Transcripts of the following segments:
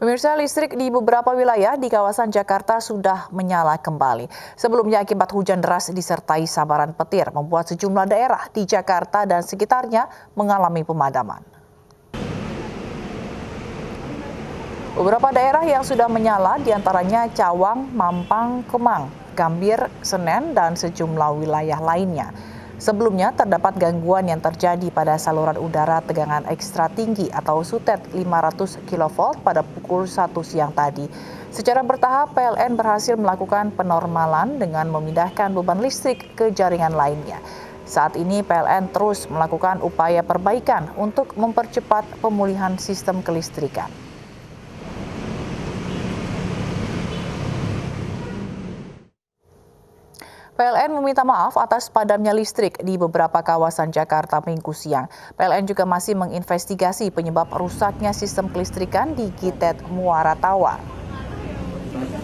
Pemirsa, listrik di beberapa wilayah di kawasan Jakarta sudah menyala kembali. Sebelumnya akibat hujan deras disertai sambaran petir membuat sejumlah daerah di Jakarta dan sekitarnya mengalami pemadaman. Beberapa daerah yang sudah menyala diantaranya Cawang, Mampang, Kemang, Gambir, Senen, dan sejumlah wilayah lainnya. Sebelumnya terdapat gangguan yang terjadi pada saluran udara tegangan ekstra tinggi atau SUTET 500 kV pada pukul 1 siang tadi. Secara bertahap PLN berhasil melakukan penormalan dengan memindahkan beban listrik ke jaringan lainnya. Saat ini PLN terus melakukan upaya perbaikan untuk mempercepat pemulihan sistem kelistrikan. PLN meminta maaf atas padamnya listrik di beberapa kawasan Jakarta Minggu siang. PLN juga masih menginvestigasi penyebab rusaknya sistem kelistrikan di GTET Muara Tawar.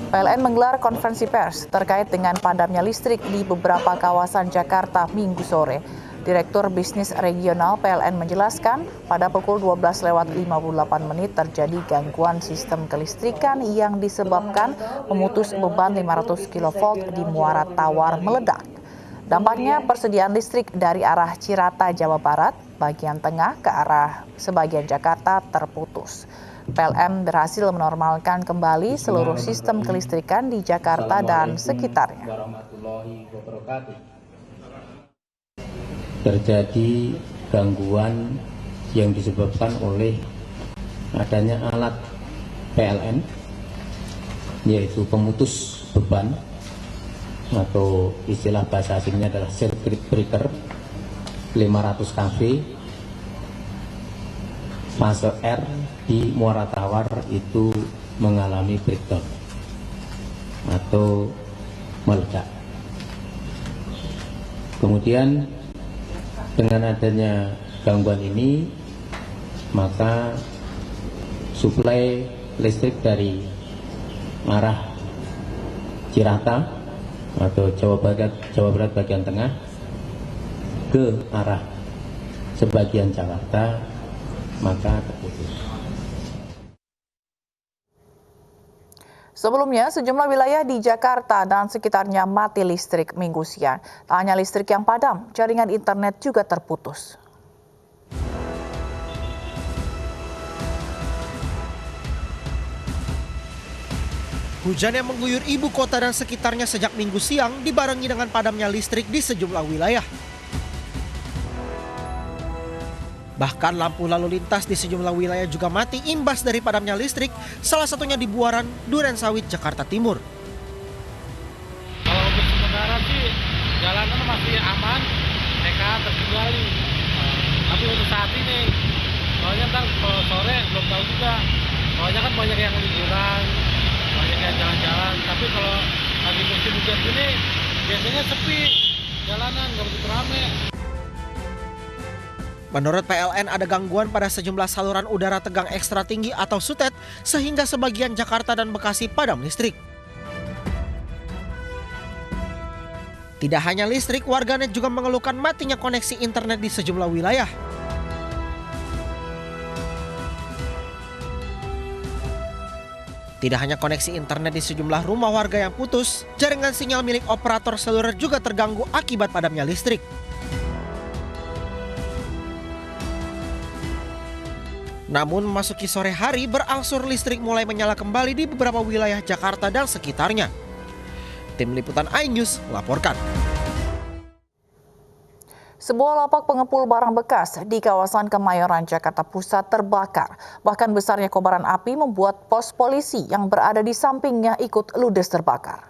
PLN menggelar konferensi pers terkait dengan padamnya listrik di beberapa kawasan Jakarta Minggu sore. Direktur Bisnis Regional PLN menjelaskan, pada pukul 12:58 terjadi gangguan sistem kelistrikan yang disebabkan pemutus beban 500 kV di Muara Tawar meledak. Dampaknya persediaan listrik dari arah Cirata, Jawa Barat, bagian tengah ke arah sebagian Jakarta terputus. PLN berhasil menormalkan kembali seluruh sistem kelistrikan di Jakarta dan sekitarnya. Terjadi gangguan yang disebabkan oleh adanya alat PLN, yaitu pemutus beban atau istilah bahasa asingnya adalah circuit breaker 500 kV fase R di Muara Tawar itu mengalami breakdown atau meledak. Kemudian dengan adanya gangguan ini, maka suplai listrik dari arah Cirata atau Jawa Barat bagian tengah ke arah sebagian Jakarta maka terputus. Sebelumnya, sejumlah wilayah di Jakarta dan sekitarnya mati listrik Minggu siang. Tak hanya listrik yang padam, jaringan internet juga terputus. Hujan yang mengguyur ibu kota dan sekitarnya sejak Minggu siang dibarengi dengan padamnya listrik di sejumlah wilayah. Bahkan lampu lalu lintas di sejumlah wilayah juga mati imbas dari padamnya listrik, salah satunya di Buaran, Durensawit, Jakarta Timur. Kalau untuk sementara sih jalanan masih aman, mereka terkendali. Tapi untuk saat ini, soalnya ntar kalau sore belum tahu juga. Soalnya kan banyak yang liburan, banyak yang jalan-jalan. Tapi kalau lagi musim hujan gini, biasanya sepi jalanan, nggak begitu rame. Menurut PLN ada gangguan pada sejumlah saluran udara tegang ekstra tinggi atau SUTET sehingga sebagian Jakarta dan Bekasi padam listrik. Tidak hanya listrik, warganet juga mengeluhkan matinya koneksi internet di sejumlah wilayah. Tidak hanya koneksi internet di sejumlah rumah warga yang putus, jaringan sinyal milik operator seluler juga terganggu akibat padamnya listrik. Namun memasuki sore hari berangsur listrik mulai menyala kembali di beberapa wilayah Jakarta dan sekitarnya. Tim Liputan iNews melaporkan. Sebuah lapak pengepul barang bekas di kawasan Kemayoran, Jakarta Pusat terbakar. Bahkan besarnya kobaran api membuat pos polisi yang berada di sampingnya ikut ludes terbakar.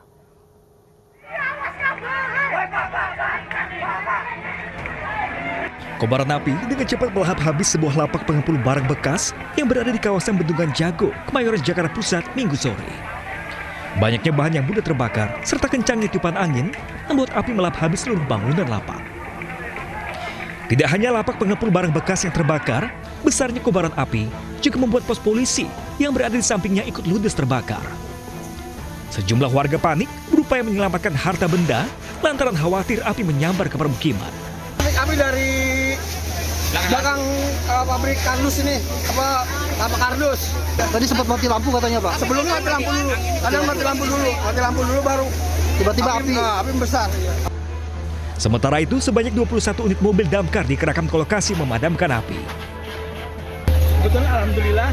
Kobaran api dengan cepat melahap habis sebuah lapak pengepul barang bekas yang berada di kawasan Bendungan Jago, Kemayoran, Jakarta Pusat, Minggu sore. Banyaknya bahan yang mudah terbakar serta kencangnya tiupan angin membuat api melahap habis seluruh bangunan lapak. Tidak hanya lapak pengepul barang bekas yang terbakar, besarnya kobaran api juga membuat pos polisi yang berada di sampingnya ikut ludes terbakar. Sejumlah warga panik berupaya menyelamatkan harta benda lantaran khawatir api menyambar ke permukiman. Kami dari belakang pabrik kardus ini, apa kardus. Tadi sempat mati lampu katanya Pak. Sebelumnya mati lampu dulu, kadang mati lampu dulu baru tiba-tiba api besar. Sementara itu, sebanyak 21 unit mobil damkar dikerahkan ke lokasi memadamkan api. Kebetulan alhamdulillah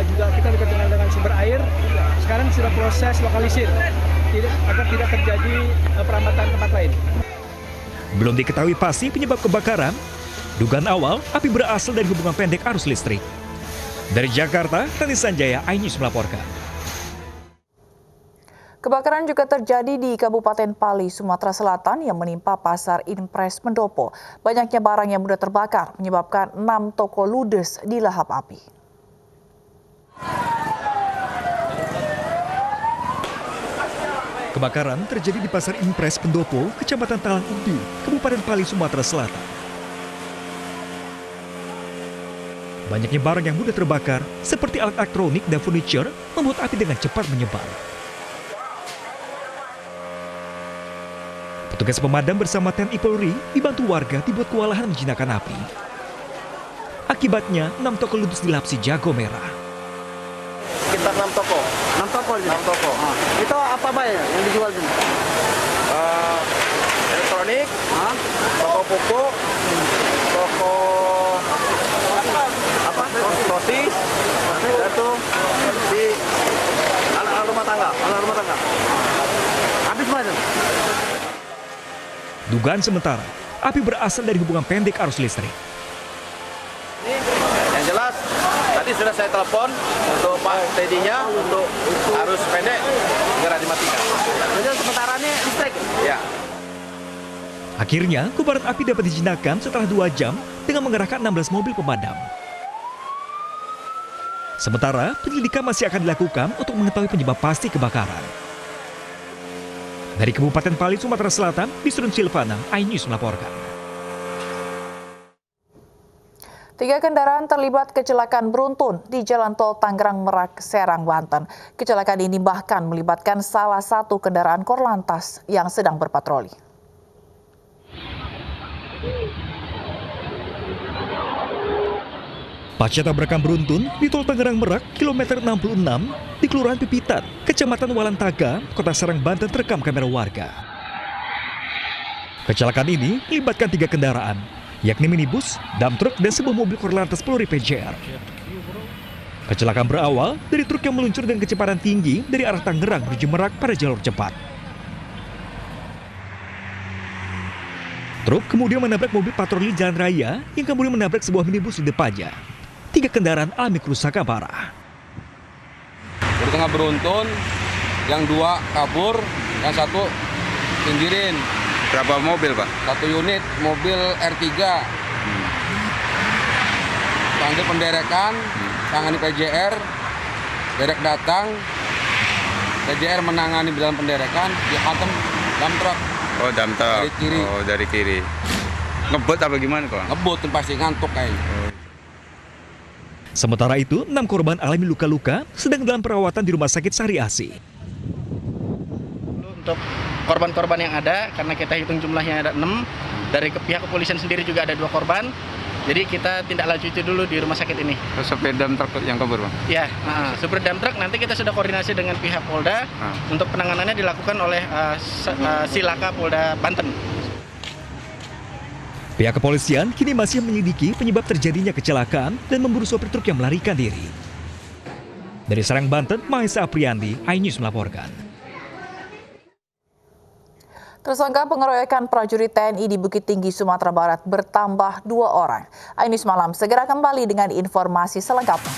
juga kita berkenal dengan sumber air. Sekarang sudah proses lokalisir agar tidak terjadi perambatan tempat lain. Belum diketahui pasti penyebab kebakaran. Dugaan awal, api berasal dari hubungan pendek arus listrik. Dari Jakarta, Rani Sanjaya, iNews melaporkan. Kebakaran juga terjadi di Kabupaten Pali, Sumatera Selatan yang menimpa pasar Impres Pendopo. Banyaknya barang yang mudah terbakar menyebabkan 6 toko ludes dilahap api. Kebakaran terjadi di pasar Impres Pendopo, Kecamatan Talang Ubi, Kabupaten Pali, Sumatera Selatan. Banyaknya barang yang mudah terbakar, seperti alat elektronik dan furniture, membuat api dengan cepat menyebar. Petugas pemadam bersama TNI Polri dibantu warga dibuat kewalahan menjinakkan api. Akibatnya, 6 toko ludes dilapisi jago merah. Sekitar 6 toko. 6 toko. Itu apa Pak ya yang dijual sini? Elektronik, toko pupuk, toko sosis, itu di alat rumah tangga. Habis Pak itu? Dugaan sementara, api berasal dari hubungan pendek arus listrik. Yang jelas, tadi sudah saya telepon untuk Pak Teddy-nya untuk arus pendek segera dimatikan. Jadi sementara ini listrik? Ya. Akhirnya, kobaran api dapat dijinakkan setelah 2 jam dengan mengerahkan 16 mobil pemadam. Sementara, penyelidikan masih akan dilakukan untuk mengetahui penyebab pasti kebakaran. Dari Kabupaten Pali, Sumatera Selatan, Bisrun Silvana, iNews melaporkan. 3 kendaraan terlibat kecelakaan beruntun di Jalan Tol Tangerang Merak, Serang, Banten. Kecelakaan ini bahkan melibatkan salah satu kendaraan Korlantas yang sedang berpatroli. Pasca tabrakan beruntun di Tol Tangerang Merak, kilometer 66, di Kelurahan Pipitan, Kecamatan Walantaga, Kota Serang, Banten terekam kamera warga. Kecelakaan ini melibatkan 3 kendaraan, yakni minibus, dump truck, dan sebuah mobil Korlantas Polri PJR. Kecelakaan berawal dari truk yang meluncur dengan kecepatan tinggi dari arah Tangerang menuju Merak pada jalur cepat. Truk kemudian menabrak mobil patroli jalan raya yang kemudian menabrak sebuah minibus di depannya. 3 kendaraan alami kerusakan parah. Di tengah beruntun, yang 2 kabur, yang 1 singkirin. Berapa mobil Pak? 1 unit mobil R3. Panggil penderekan, tangani PJR, derek datang, PJR menangani dalam penderekan, dihantam dump truck. Oh, dump truck. Dari kiri. Oh, dari kiri. Ngebut apa gimana kok? Ngebut pasti ngantuk kayaknya. Sementara itu, 6 korban alami luka-luka sedang dalam perawatan di Rumah Sakit Sari Asi. Untuk korban-korban yang ada, karena kita hitung jumlahnya ada 6, dari pihak kepolisian sendiri juga ada 2 korban, jadi kita tindak lanjuti dulu di rumah sakit ini. Supir dump truck yang kabur Pak? Ya, supir dump truck nanti kita sudah koordinasi dengan pihak Polda, untuk penanganannya dilakukan oleh Silaka Polda Banten. Pihak kepolisian kini masih menyelidiki penyebab terjadinya kecelakaan dan memburu sopir truk yang melarikan diri. Dari Serang, Banten, Mahesa Apriandi, iNews melaporkan. Tersangka pengeroyokan prajurit TNI di Bukit Tinggi, Sumatera Barat bertambah 2 orang. iNews Malam segera kembali dengan informasi selengkapnya.